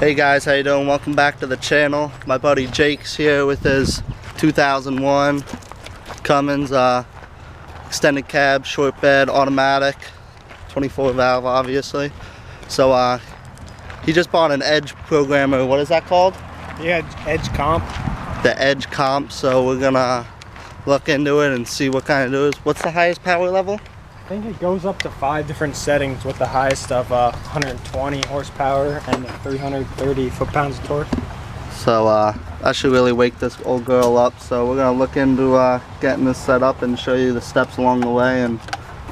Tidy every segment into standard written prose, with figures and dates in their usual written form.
Hey guys, how you doing? Welcome back to the channel. My buddy Jake's here with his 2001 Cummins extended cab, short bed, automatic, 24 valve obviously. So he just bought an Edge programmer. What is that called? Yeah, Edge Comp. The Edge Comp. So we're gonna look into it and see what kind it is. What's the highest power level? I think it goes up to 5 different settings with the highest of 120 horsepower and 330 foot-pounds of torque. So that should really wake this old girl up. So we're gonna look into getting this set up and show you the steps along the way and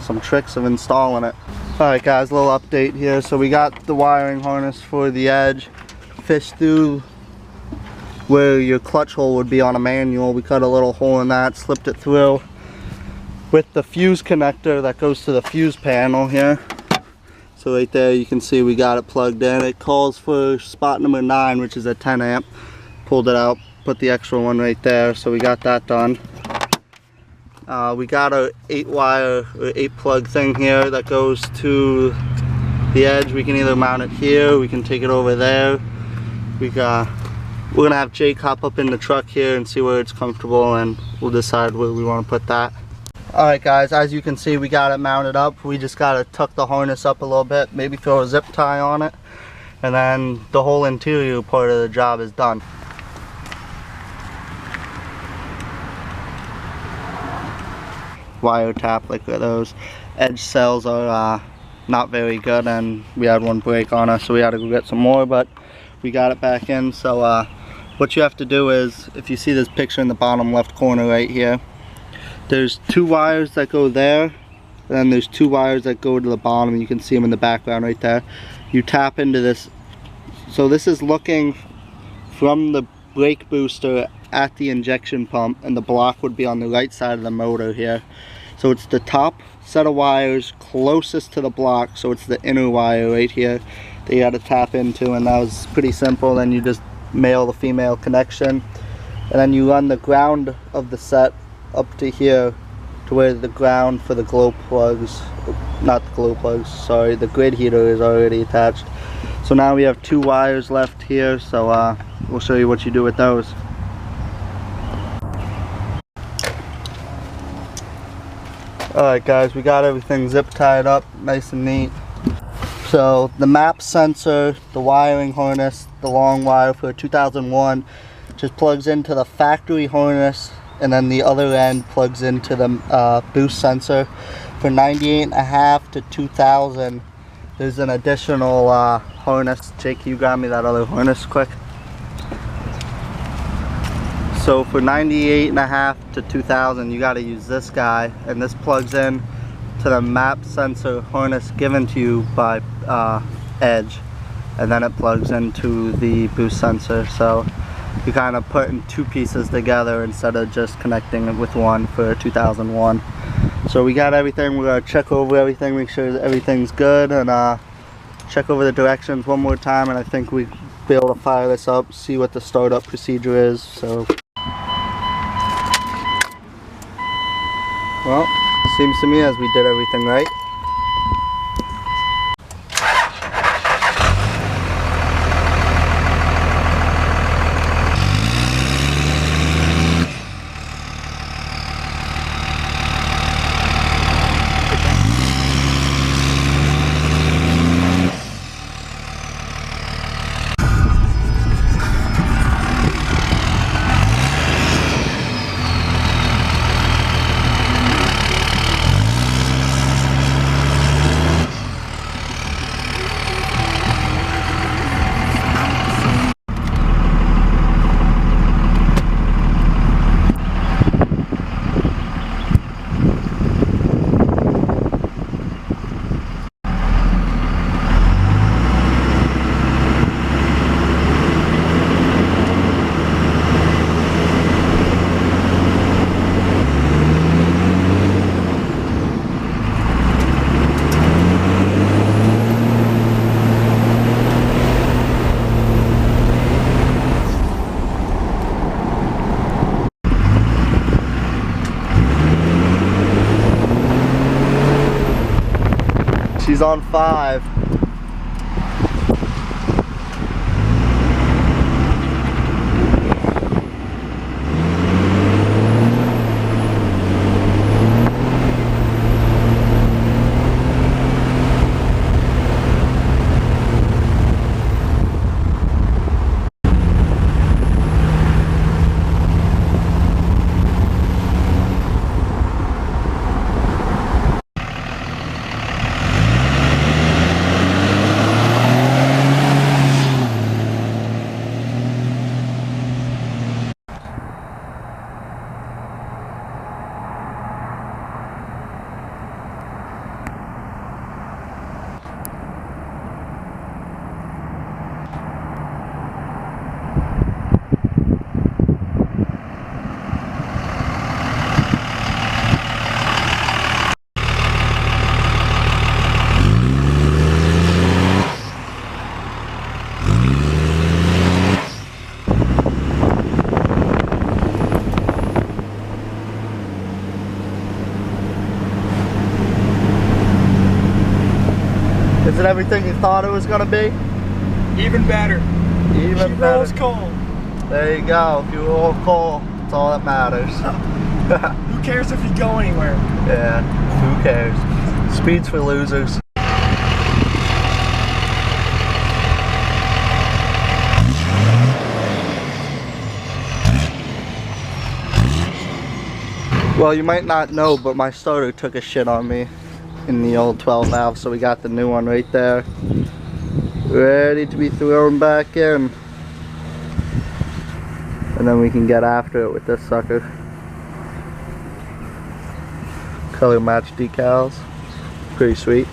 some tricks of installing it. Alright guys, a little update here. So we got the wiring harness for the Edge. Fished through where your clutch hole would be on a manual. We cut a little hole in that, slipped it through with the fuse connector that goes to the fuse panel here. So right there you can see we got it plugged in. It calls for spot number 9, which is a 10 amp. Pulled it out, put the extra one right there, so we got that done. We got a 8-wire or 8-plug thing here that goes to the Edge. We can either mount it here, we can take it over there. We're gonna have Jake hop up in the truck here and see where it's comfortable, and we'll decide where we want to put that. Alright guys, as you can see we got it mounted up. We just gotta tuck the harness up a little bit, maybe throw a zip tie on it, and then the whole interior part of the job is done. Wire tap like those. Edge cells are not very good, and we had one break on us, so we had to go get some more, but we got it back in. So what you have to do is, if you see this picture in the bottom left corner right here, there's 2 wires that go there, and then there's 2 wires that go to the bottom. You can see them in the background right there. You tap into this. So this is looking from the brake booster at the injection pump, and the block would be on the right side of the motor here. So it's the top set of wires closest to the block, so it's the inner wire right here that you had to tap into, and that was pretty simple. Then you just male the female connection, and then you run the ground of the set up to here to where the ground for the glow plugs, not the glow plugs, sorry, the grid heater is already attached. So now we have 2 wires left here, so we'll show you what you do with those. Alright guys, we got everything zip tied up nice and neat. So the map sensor, the wiring harness, the long wire for 2001 just plugs into the factory harness, and then the other end plugs into the boost sensor. For 98.5 to 2000, there's an additional harness. Jake, can you grab me that other harness quick? So for 98.5 to 2000, you got to use this guy, and this plugs in to the map sensor harness given to you by Edge, and then it plugs into the boost sensor. So you kind of putting 2 pieces together instead of just connecting it with one for 2001. So we got everything. We're going to check over everything, make sure that everything's good, and check over the directions one more time, and I think we'll be able to fire this up, see what the startup procedure is. So, well, seems to me as we did everything right. She's on 5. Is it everything you thought it was gonna be? Even better. Even she better. rolls cold. There you go. If you roll coal, that's all that matters. Who cares if you go anywhere? Yeah, who cares? Speed's for losers. Well, you might not know, but my starter took a shit on me in the old 12 valve, so we got the new one right there. Ready to be thrown back in. And then we can get after it with this sucker. Color match decals. Pretty sweet.